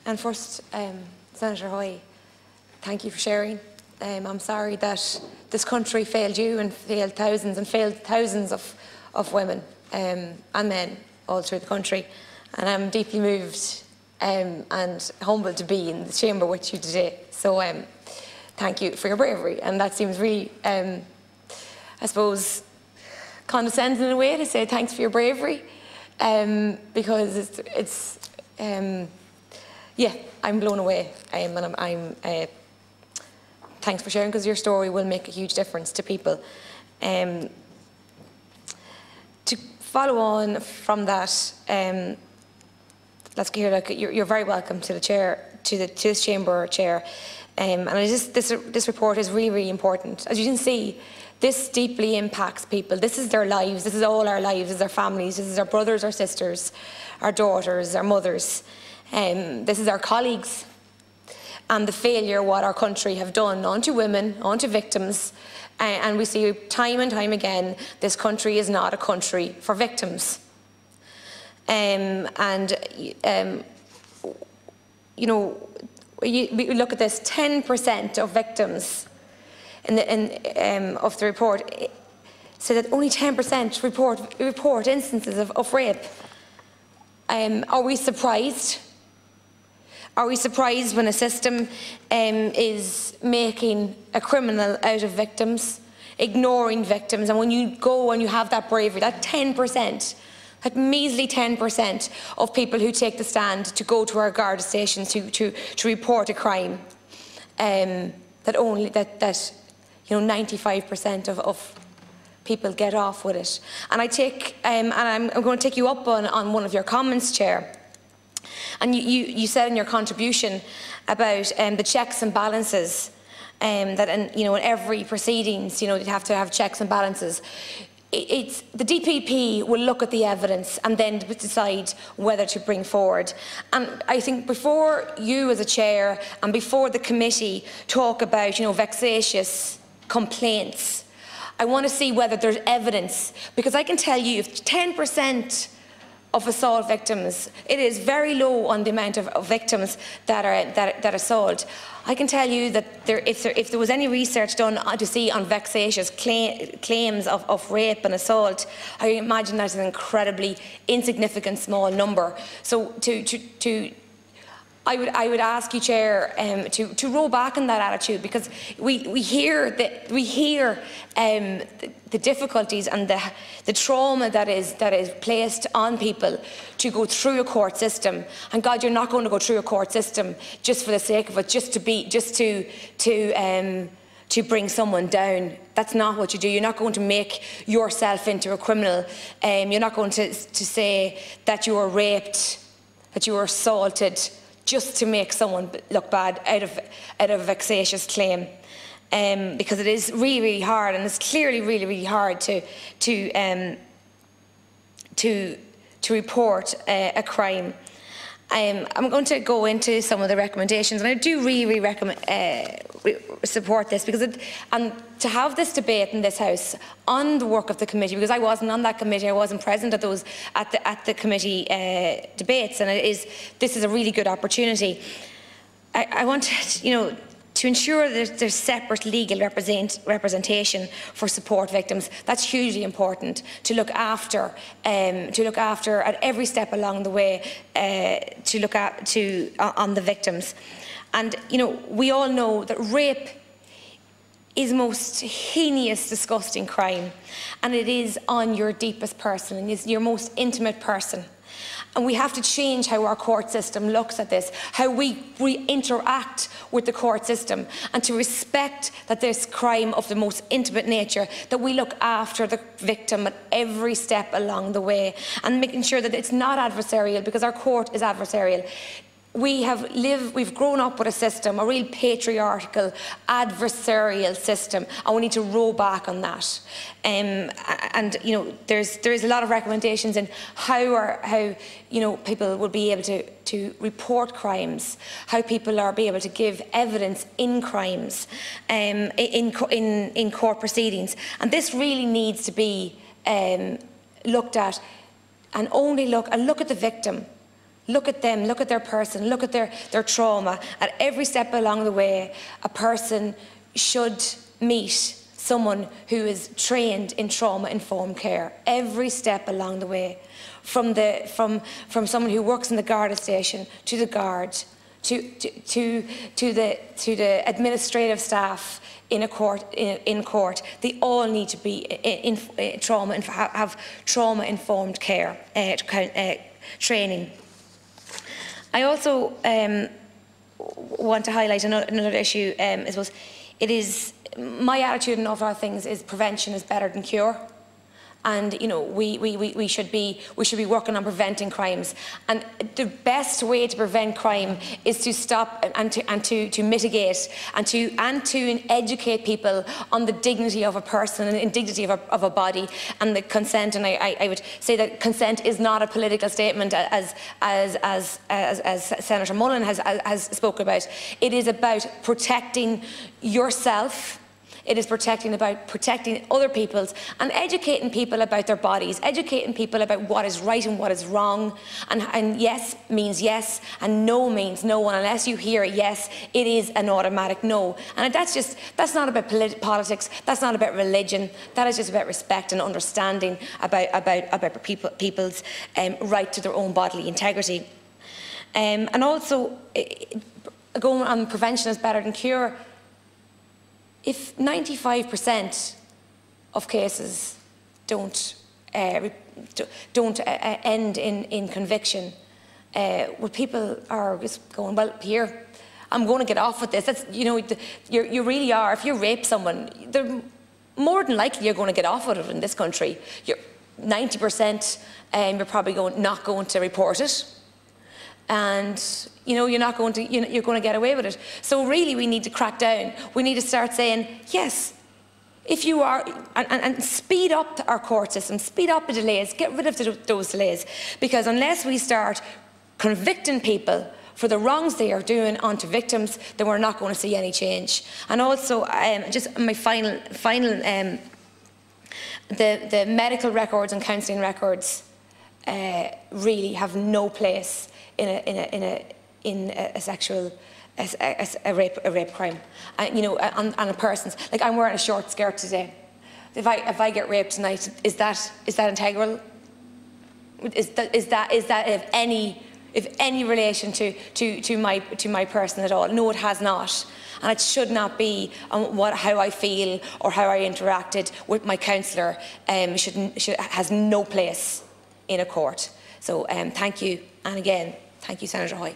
And first, Senator Hoy, thank you for sharing. I'm sorry that this country failed you and failed thousands of women and men all through the country. And I'm deeply moved and humbled to be in the chamber with you today. So thank you for your bravery. And that seems really, I suppose, condescending in a way to say thanks for your bravery, because yeah, I'm blown away, and thanks for sharing, because your story will make a huge difference to people. To follow on from that, let's hear, like, you're very welcome to the chair, to this chamber chair, and this report is really, really important. As you can see, this deeply impacts people. This is their lives. This is all our lives. This is our families. This is our brothers, our sisters, our daughters, our mothers. This is our colleagues, and the failure what our country have done onto women, onto victims, and we see time and time again this country is not a country for victims. You know, we look at this: 10% of victims of the report say that only 10% report instances of rape. Are we surprised? Are we surprised when a system is making a criminal out of victims, ignoring victims? And when you go and you have that bravery, that 10%, that measly 10% of people who take the stand to go to our Garda stations to report a crime, that you know, 95% of people get off with it. And I'm going to take you up on one of your comments, Chair. And you said in your contribution about the checks and balances, that you know, in every proceedings, you know, you'd have to have checks and balances. The DPP will look at the evidence and then decide whether to bring forward. And I think before you as a chair and before the committee talk about, you know, vexatious complaints, I want to see whether there's evidence, because I can tell you, if 10% of assault victims, it is very low on the amount of victims that assault. I can tell you that if there was any research done to see on vexatious claims of rape and assault, I imagine that's an incredibly insignificant small number. So I would ask you, Chair, to roll back on that attitude, because we hear the difficulties and the trauma that is placed on people to go through a court system. And God, you're not going to go through a court system just for the sake of it, just to bring someone down. That's not what you do. You're not going to make yourself into a criminal. You're not going to say that you were raped, that you were assaulted, just to make someone look bad out of a vexatious claim, because it is really, really hard, and it's clearly really, really hard to report a crime. I'm going to go into some of the recommendations, and I do really support this, because and to have this debate in this House on the work of the committee, because I wasn't on that committee, I wasn't present at those at the committee debates, and this is a really good opportunity. I want, you know, to ensure that there's separate legal representation for support victims. That's hugely important, to look after at every step along the way, on the victims. And you know, we all know that rape is the most heinous, disgusting crime, and it is on your deepest person, and it's your most intimate person. And we have to change how our court system looks at this, how we interact with the court system, and to respect that this crime of the most intimate nature, that we look after the victim at every step along the way, and making sure that it's not adversarial, because our court is adversarial. We've grown up with a system, a real patriarchal, adversarial system, and we need to roll back on that. And you know, there is a lot of recommendations in how you know, people will be able to report crimes, how people are be able to give evidence in crimes, in court proceedings, and this really needs to be looked at, and only look at the victim. Look at them, look at their person, look at their trauma. At every step along the way, a person should meet someone who is trained in trauma-informed care. Every step along the way. From someone who works in the Garda station, to the guard, to the administrative staff in a court, in court, they all need to be have trauma-informed care training. I also want to highlight another issue. I suppose it is my attitude in all things is prevention is better than cure. And you know, we should be working on preventing crimes. And the best way to prevent crime is to stop and to mitigate and to educate people on the dignity of a person and the dignity of a body and the consent. And I would say that consent is not a political statement, as Senator Mullen has spoken about. It is about protecting yourself. It is about protecting other people's and educating people about their bodies, educating people about what is right and what is wrong. And yes means yes, and no means no. And unless you hear a yes, it is an automatic no. And that's not about politics. That's not about religion. That is just about respect and understanding about people's right to their own bodily integrity. And also, going on prevention is better than cure. If 95% of cases don't end in conviction, well, people are just going, well, here, I'm going to get off with this. That's, you know, you really are. If you rape someone, they're more than likely you're going to get off with it in this country. You're 90%, you're probably not going to report it. And you know, you're going to get away with it. So really, we need to crack down. We need to start saying, yes, if you are, and speed up our court system, speed up the delays, get rid of those delays. Because unless we start convicting people for the wrongs they are doing onto victims, then we're not going to see any change. And also, just my final, the medical records and counselling records really have no place in a rape crime. You know, on a person's, like, I'm wearing a short skirt today. If I get raped tonight, is that integral? Is that of any relation to my person at all? No, it has not. And it should not be how I feel or how I interacted with my counsellor. Has no place in a court. So thank you, and again, thank you, Senator Hoy.